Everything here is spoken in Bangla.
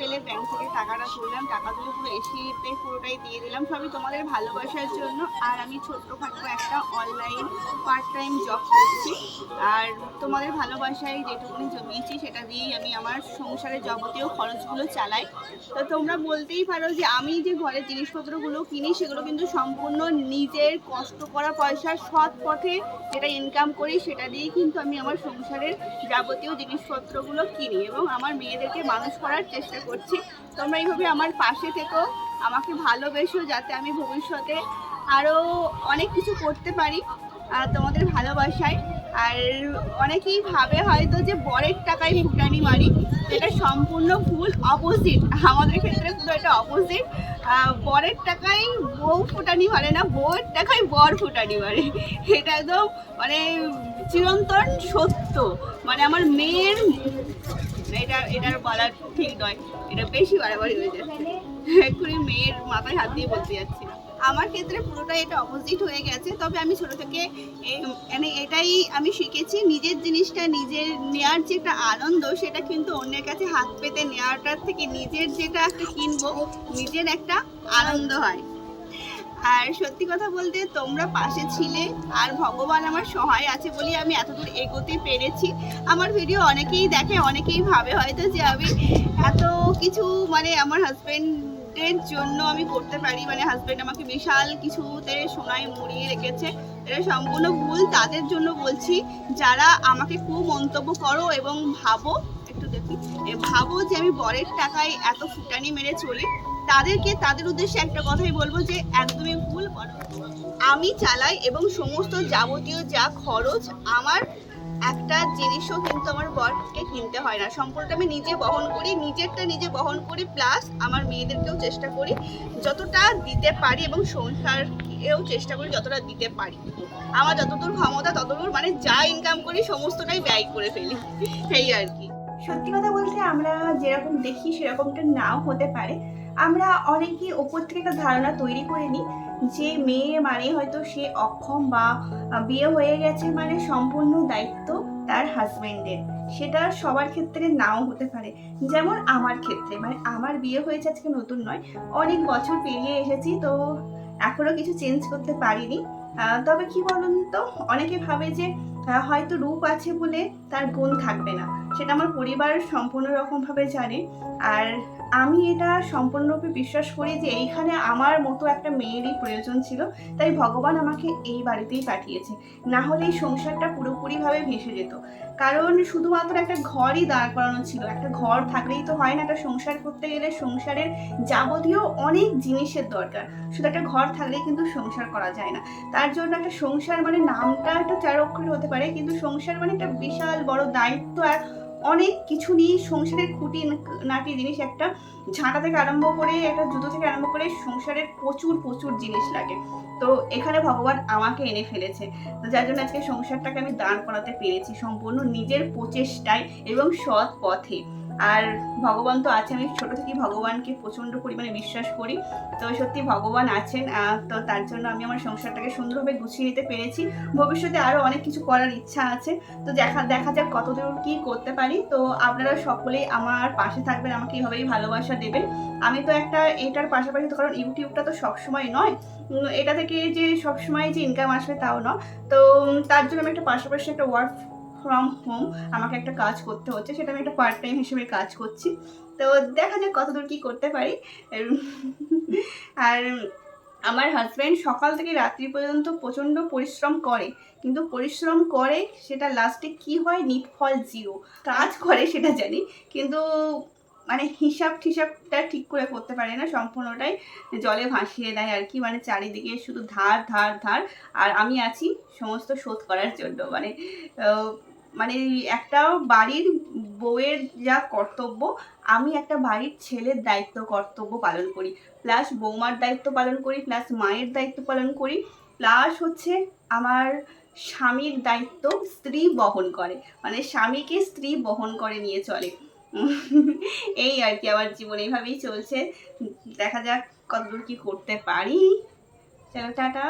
ফেলে ব্যাংক থেকে টাকাটা তুললাম, টাকা তুলে পুরো এসিতে পুরোটাই দিয়ে দিলাম, সবই তোমাদের ভালোবাসার জন্য। আর আমি ছোট্টখাটো একটা অনলাইন পার্ট টাইম জব করছি, আর তোমাদের ভালোবাসায় যেটুকুনি জমিয়েছি সেটা দিয়েই আমি আমার সংসারের যাবতীয় খরচগুলো চালাই। তো তোমরা বলতেই পারো যে আমি যে ঘরের জিনিসপত্রগুলো কিনি সেগুলো কিন্তু সম্পূর্ণ নিজের কষ্ট করা পয়সা, সৎ পথে যেটা ইনকাম করি সেটা দিয়েই কিন্তু আমি আমার সংসারের যাবতীয় জিনিসপত্রগুলো কিনি এবং আমার মেয়েদেরকে মানুষ করার চেষ্টা করছি। তোমরা এইভাবে আমার পাশে থেকো, আমাকে ভালোবেসো, যাতে আমি ভবিষ্যতে আরও অনেক কিছু করতে পারি তোমাদের ভালোবাসায়। আর অনেকেই ভাবে হয়তো যে বরের টাকায় ফুটানি মারি, এটা সম্পূর্ণ ভুল, অপোজিট। আমাদের ক্ষেত্রে পুরো এটা অপোজিট। বরের টাকায় বউ ফুটানি মারে না, বউয়ের টাকায় বর ফুটানি মারে। এটা একদম মানে চিরন্তন সত্য। মানে আমার মেয়ের এটার বলা ঠিক নয়, এটা বেশি বাড়াবাড়ি হয়ে যাচ্ছে, এক্ষুনি মেয়ের মাথায় হাত দিয়ে বলতে যাচ্ছি। আমার ক্ষেত্রে পুরোটাই এটা অপোজিট হয়ে গেছে। তবে আমি ছোটো থেকে মানে এটাই আমি শিখেছি, নিজের জিনিসটা নিজের নেওয়ার যে একটা আনন্দ, সেটা কিন্তু অন্যের কাছে হাত পেতে নেওয়াটার থেকে নিজের যেটা একটা কিনবো, নিজের একটা আনন্দ হয়। আর সত্যি কথা বলতে তোমরা পাশে ছিলে, আর ভগবান আমার সহায় আছে বলেই আমি এতদূর এগোতে পেরেছি। আমার ভিডিও অনেকেই দেখে, অনেকেই ভাবে হয়তো যে আমি এত কিছু মানে আমার হাজব্যান্ডের জন্য আমি করতে পারি, মানে হাজব্যান্ড আমাকে বিশাল কিছুতে সোনায় মুড়িয়ে রেখেছে। এটা সম্পূর্ণ ভুল। তাদের জন্য বলছি যারা আমাকে খুব মন্তব্য করো এবং ভাবো, একটু দেখি, ভাবো যে আমি বরের টাকায় এত ফুটানি মেরে চলি, তাদের উদ্দেশ্যে একটা কথাই বলবো যে একদমই ভুল। আমি চালাই এবং সমস্ত যাবতীয় যা খরচ, আমার একটা জিনিসও কিন্তু আমার বরকে কিনতে হয় না, সম্পূর্ণটা আমি নিজে বহন করি, নিজেরটা নিজে বহন করি, প্লাস আমার মেয়েদেরকেও চেষ্টা করি যতটা দিতে পারি এবং সংসারকেও চেষ্টা করি যতটা দিতে পারি। আমার যতদূর ক্ষমতা ততদূর মানে যা ইনকাম করি সমস্তটাই ব্যয় করে ফেলি, সেই আর কি। সত্যি কথা বলতে আমরা যেরকম দেখি সেরকমটা নাও হতে পারে। আমরা অনেকেই ওপর থেকে একটা ধারণা তৈরি করে নিই যে মেয়ে মানে হয়তো সে অক্ষম, বা বিয়ে হয়ে গেছে মানে সম্পূর্ণ দায়িত্ব তার হাজবেন্ডের। সেটা সবার ক্ষেত্রে নাও হতে পারে। যেমন আমার ক্ষেত্রে, মানে আমার বিয়ে হয়েছে আজকে নতুন নয়, অনেক বছর পেরিয়ে এসেছি, তো এখনো কিছু চেঞ্জ করতে পারিনি। তবে কি বলুন তো, অনেকে ভাবে যে হয়তো রূপ আছে বলে তার গুণ থাকবে না, সেটা আমার পরিবার সম্পূর্ণ রকমভাবে জানে। আর আমি এটা সম্পূর্ণরূপে বিশ্বাস করি যে এইখানে আমার মতো একটা মেয়েরই প্রয়োজন ছিল, তাই ভগবান আমাকে এই বাড়িতেই পাঠিয়েছে। না হলে এই সংসারটা পুরোপুরিভাবে ভেসে যেত। কারণ শুধুমাত্র একটা ঘরই দাঁড় করানো ছিল, একটা ঘর থাকলেই তো হয় না, একটা সংসার করতে গেলে সংসারের যাবতীয় অনেক জিনিসের দরকার, শুধু একটা ঘর থাকলেই কিন্তু সংসার করা যায় না। তার জন্য একটা সংসার মানে নামটা একটা 4 অক্ষরের হতে পারে, কিন্তু সংসার মানে একটা বিশাল বড় দায়িত্ব, আর অনেক কিছু নিয়ে সংসারের খুঁটি নাটি জিনিস, একটা ঝাঁটা থেকে আরম্ভ করে একটা জুতো থেকে আরম্ভ করে সংসারের প্রচুর প্রচুর জিনিস লাগে। তো এখানে ভগবান আমাকে এনে ফেলেছে, তো যার জন্য আজকে সংসারটাকে আমি দাঁড় করাতে পেরেছি সম্পূর্ণ নিজের প্রচেষ্টায় এবং সৎ পথে। আর ভগবান তো আছে, আমি ছোট থেকেই ভগবানকে প্রচণ্ড পরিমাণে বিশ্বাস করি, তো সত্যি ভগবান আছেন। তো তার জন্য আমি আমার সংসারটাকে সুন্দরভাবে গুছিয়ে নিতে পেরেছি। ভবিষ্যতে আরও অনেক কিছু করার ইচ্ছা আছে, তো দেখা যাক কতদূর কী করতে পারি। তো আপনারা সকলেই আমার পাশে থাকবেন, আমাকে এইভাবেই ভালোবাসা দেবেন। আমি তো একটা এটার পাশাপাশি তো, কারণ ইউটিউবটা তো সবসময় নয়, এটা থেকে যে সবসময় যে ইনকাম আসবে তাও নয়, তো তার জন্য আমি একটা পাশাপাশি একটা ওয়ার্ক ফ্রম হোম আমাকে একটা কাজ করতে হচ্ছে, সেটা আমি একটা পার্ট টাইম হিসেবে কাজ করছি। তো দেখা যাক কতদূর কী করতে পারি। আর আমার হাজব্যান্ড সকাল থেকে রাত্রি পর্যন্ত প্রচণ্ড পরিশ্রম করে, কিন্তু পরিশ্রম করে সেটা লাস্টে কি হয়, নিটফল জিরো। কাজ করে সেটা জানি, কিন্তু মানে হিসাবটা ঠিক করে করতে পারে না, সম্পূর্ণটাই জলে ভাসিয়ে দেয় আর কি। মানে চারিদিকে শুধু ধার ধার ধার, আর আমি আছি সমস্ত শোধ করার জন্য। মানে একটা বাড়ির বউয়ের যা কর্তব্য, আমি একটা বাড়ির ছেলের দায়িত্ব কর্তব্য পালন করি, প্লাস বৌমার দায়িত্ব পালন করি, প্লাস মায়ের দায়িত্ব পালন করি, প্লাস হচ্ছে আমার স্বামীর দায়িত্ব স্ত্রী বহন করে, মানে স্বামীকে স্ত্রী বহন করে নিয়ে চলে। এই আর কি, আমার জীবন এইভাবেই চলছে। দেখা যাক কতদূর কি করতে পারি। চলো টাটা।